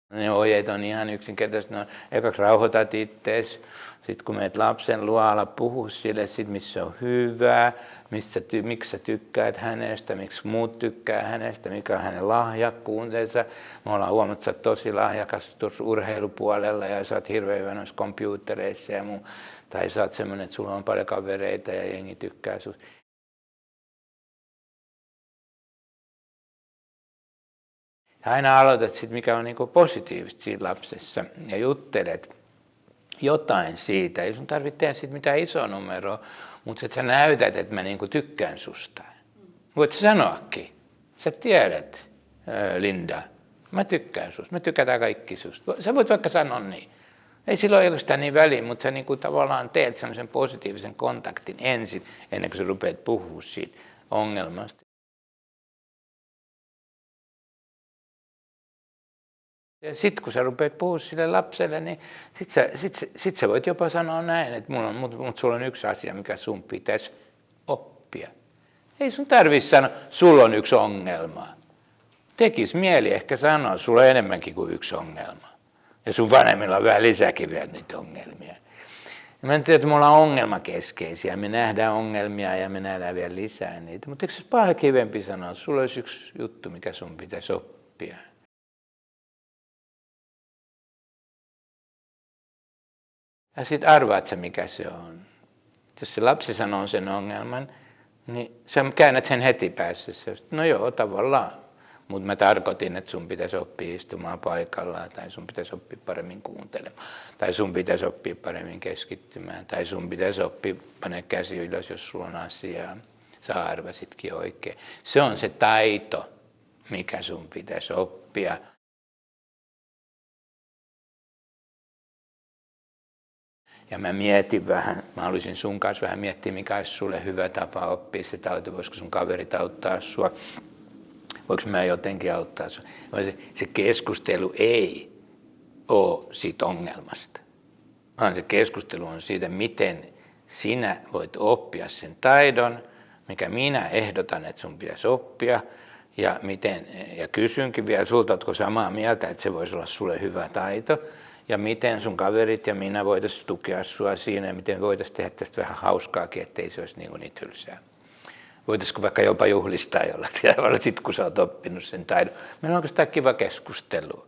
Ne ohjeet on ihan yksinkertaisesti. No, ekaksi rauhoitat ittees. Sitten kun menet lapsen luo, ala puhua sille, sit missä on hyvää, miksi sä tykkäät hänestä, miksi muut tykkää hänestä, mikä on hänen lahjakkuutensa. Me ollaan huomannut, että sä oot tosi lahjakas tuossa urheilupuolella ja sä oot hirveän hyvä noissa computereissa ja muu. Tai sä oot semmoinen, että sulla on paljon kavereita ja jengi tykkää susta. Aina aloitat sit, mikä on niinku positiivista siinä lapsessa ja juttelet jotain siitä. Ei sun tarvitse tehdä siitä mitään isoa numeroa, mutta että sä näytät, että mä niinku tykkään susta. Voit sanoakin. Sä tiedät, Linda, mä tykkään susta. Me tykätään kaikki susta. Sä voit vaikka sanoa niin. Ei silloin ei ole sitä niin väliä, mutta sä niinku tavallaan teet sellaisen positiivisen kontaktin ensin, ennen kuin sä rupeat puhua siitä ongelmasta. Ja sitten kun sä rupeat puhua sille lapselle, niin sit sä voit jopa sanoa näin, että mut sulla on yksi asia, mikä sun pitäisi oppia. Ei sun tarvitse sanoa, sulla on yksi ongelma. Tekis mieli ehkä sanoa, sulla on enemmänkin kuin yksi ongelma. Ja sun vanhemmilla on vähän lisääkin vielä niitä ongelmia. Ja mä tiedän, että me ollaan ongelmakeskeisiä, me nähdään ongelmia ja me nähdään vielä lisää niitä. Mutta eikö se paljon kivempi sanoa, sulla olisi yksi juttu, mikä sun pitäisi oppia. Ja sitten arvaat sä, mikä se on. Jos se lapsi sanoo sen ongelman, niin sä käännät sen heti päässä. No joo, tavallaan. Mutta mä tarkoitin, että sun pitäisi oppia istumaan paikallaan, tai sun pitäisi oppia paremmin kuuntelemaan, tai sun pitäisi oppia paremmin keskittymään, tai sun pitäisi oppia panee käsi ylös, jos sulla on asiaa. Sä arvasitkin oikein. Se on se taito, mikä sun pitäisi oppia. Ja mä mietin vähän, mä haluaisin sun kanssa vähän miettiä, mikä olisi sulle hyvä tapa oppia se taito, voisiko sun kaverit auttaa sua, voiko mä jotenkin auttaa sua. Se keskustelu ei ole siitä ongelmasta, vaan se keskustelu on siitä, miten sinä voit oppia sen taidon, mikä minä ehdotan, että sun pitäisi oppia, ja kysynkin vielä sulta, ootko samaa mieltä, että se voisi olla sulle hyvä taito, ja miten sun kaverit ja minä voitaisiin tukea sua siinä ja miten voitaisiin tehdä tästä vähän hauskaakin, ettei se olisi niin tylsää. Voitaisiko vaikka jopa juhlistaa jollakin tavalla sit kun sä oot oppinut sen taidon. Meillä on oikeastaan kiva keskustelu.